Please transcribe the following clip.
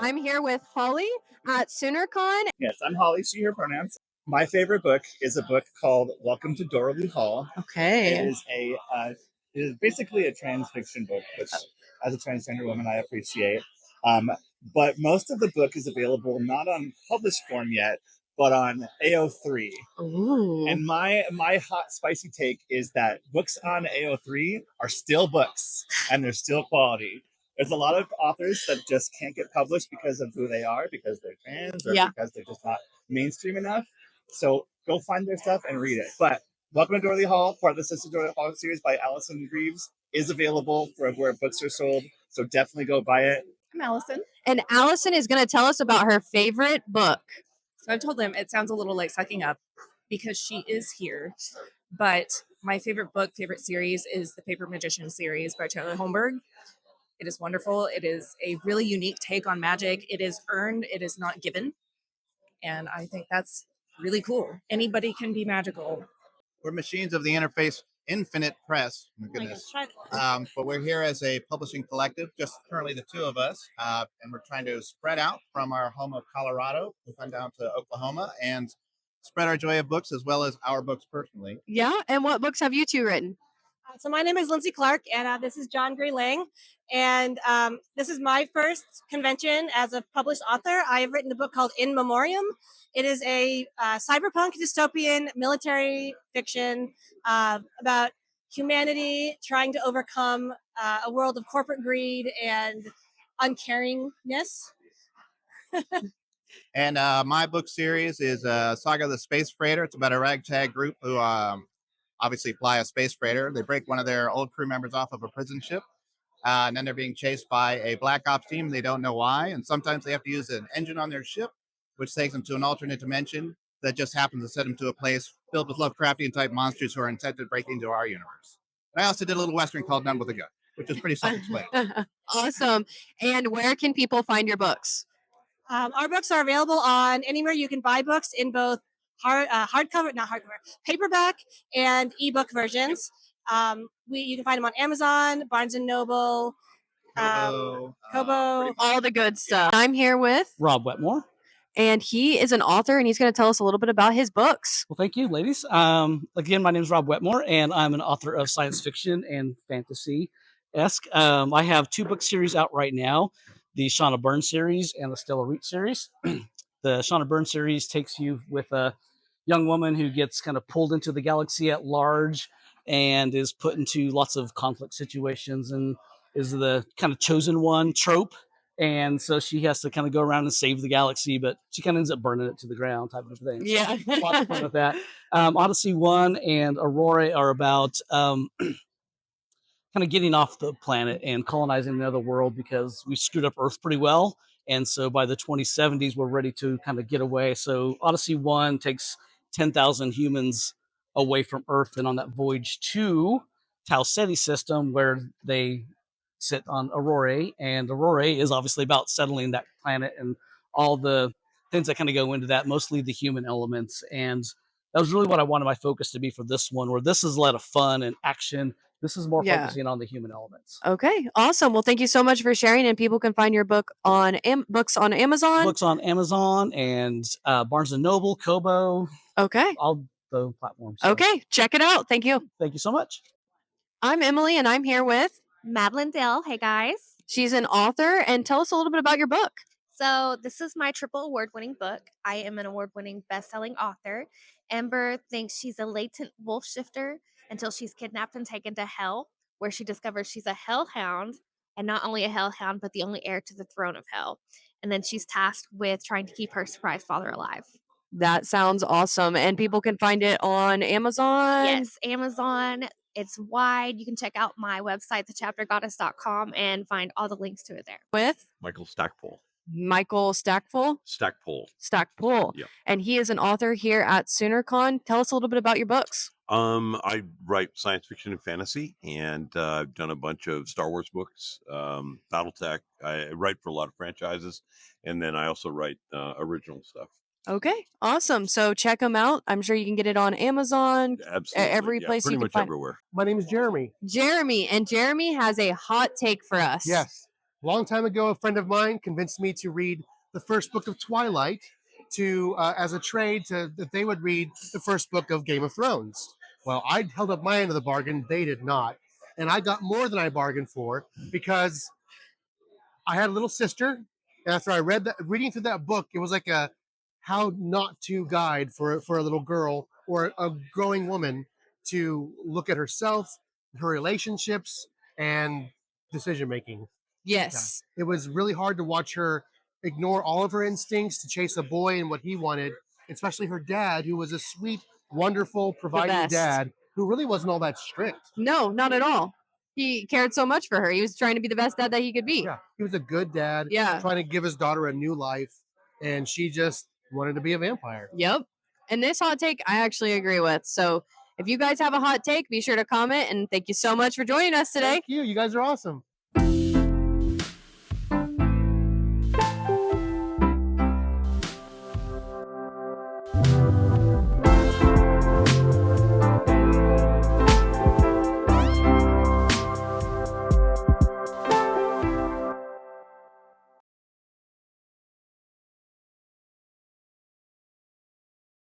I'm here with Holly at Soonercon. Yes, I'm Holly, she, her pronouns. My favorite book is a book called Welcome to Dorothy Hall. Okay. It is basically a trans fiction book, which, as a transgender woman, I appreciate. But most of the book is available not on published form yet, but on AO3. Ooh. And my hot spicy take is that books on AO3 are still books, and they're still quality. There's a lot of authors that just can't get published because of who they are, because they're trans, or because they're just not mainstream enough. So go find their stuff and read it. But Welcome to Dorothy Hall, part of the Sister Dorothy Hall series by Allison Greaves, is available for where books are sold. So definitely go buy it. I'm Allison. And Allison is going to tell us about her favorite book. So I've told them it sounds a little like sucking up because she is here. But my favorite series is the Paper Magician series by Taylor Holmberg. It is wonderful. It is a really unique take on magic. It is earned. It is not given. And I think that's really cool. Anybody can be magical. We're Machines of the Interface Infinite Press. My goodness. But we're here as a publishing collective, just currently the two of us. And we're trying to spread out from our home of Colorado to come down to Oklahoma and spread our joy of books as well as our books personally. Yeah. And what books have you two written? So my name is Lindsay Clark, and this is John Gray Lang. And this is my first convention as a published author. I have written a book called In Memoriam. It is a cyberpunk dystopian military fiction about humanity trying to overcome a world of corporate greed and uncaringness. And my book series is Saga of the Space Freighter. It's about a ragtag group who obviously fly a space freighter. They break one of their old crew members off of a prison ship. And then they're being chased by a Black Ops team. They don't know why. And sometimes they have to use an engine on their ship, which takes them to an alternate dimension that just happens to set them to a place filled with Lovecraftian type monsters who are intent to break into our universe. And I also did a little Western called None with a Gun, which is pretty self-explanatory. Awesome. And where can people find your books? Our books are available on anywhere you can buy books in both paperback and ebook versions. You can find them on Amazon, Barnes and Noble, Kobo, all the good stuff. I'm here with Rob Wetmore. And he is an author, and he's going to tell us a little bit about his books. Well, thank you, ladies. Again, my name is Rob Wetmore, and I'm an author of science fiction and fantasy-esque. I have 2 book series out right now, the Shauna Byrne series and the Stella Root series. The Shauna Byrne series takes you with a young woman who gets kind of pulled into the galaxy at large and is put into lots of conflict situations and is the kind of chosen one trope. And so she has to kind of go around and save the galaxy, but she kind of ends up burning it to the ground type of thing. Yeah. So, lots of fun with that. Odyssey 1 and Aurora are about kind of getting off the planet and colonizing another world because we screwed up Earth pretty well. And so by the 2070s, we're ready to kind of get away. So Odyssey 1 takes 10,000 humans away from Earth and on that voyage to Tau Ceti system where they sit on Aurora, and Aurora is obviously about settling that planet and all the things that kind of go into that, mostly the human elements. And that was really what I wanted my focus to be for this one, where this is a lot of fun and action. This is more focusing on the human elements. Okay, awesome. Well, thank you so much for sharing, and people can find your book on books on Amazon. Books on Amazon and Barnes & Noble, Kobo. Okay. All the platforms. So. Okay, check it out. Thank you. Thank you so much. I'm Emily, and I'm here with Madeline Dale. Hey, guys. She's an author, and tell us a little bit about your book. So this is my triple award-winning book. I am an award-winning best-selling author. Ember thinks she's a latent wolf shifter until she's kidnapped and taken to hell, where she discovers she's a hellhound, and not only a hellhound, but the only heir to the throne of hell. And then she's tasked with trying to keep her surprise father alive. That sounds awesome. And people can find it on Amazon? Yes, Amazon. It's wide. You can check out my website, thechaptergoddess.com, and find all the links to it there. With Michael Stackpole. Michael Stackpole? Stackpole. Yeah. And he is an author here at Soonercon. Tell us a little bit about your books. I write science fiction and fantasy, and I've done a bunch of Star Wars books, Battletech. I write for a lot of franchises, and then I also write original stuff. Okay, awesome. So check them out. I'm sure you can get it on Amazon. Absolutely. Every place you can pretty much find. everywhere. My name is Jeremy. Jeremy, and Jeremy has a hot take for us. Yes. long time ago, a friend of mine convinced me to read the first book of Twilight to as a trade to that they would read the first book of Game of Thrones. Well, I held up my end of the bargain; they did not, and I got more than I bargained for because I had a little sister, and after I reading through that book, it was like a how not to guide for a little girl or a growing woman to look at herself, her relationships, and decision making. Yes. It was really hard to watch her ignore all of her instincts to chase a boy and what he wanted, especially her dad, who was a sweet, wonderful, providing best. dad who really wasn't all that strict. No, not at all. He cared so much for her. He was trying to be the best dad that he could be. Yeah, he was a good dad, Yeah. trying to give his daughter a new life, and she just wanted to be a vampire. Yep. And this hot take, I actually agree with. So if you guys have a hot take, be sure to comment. And thank you so much for joining us today. Thank you. You guys are awesome.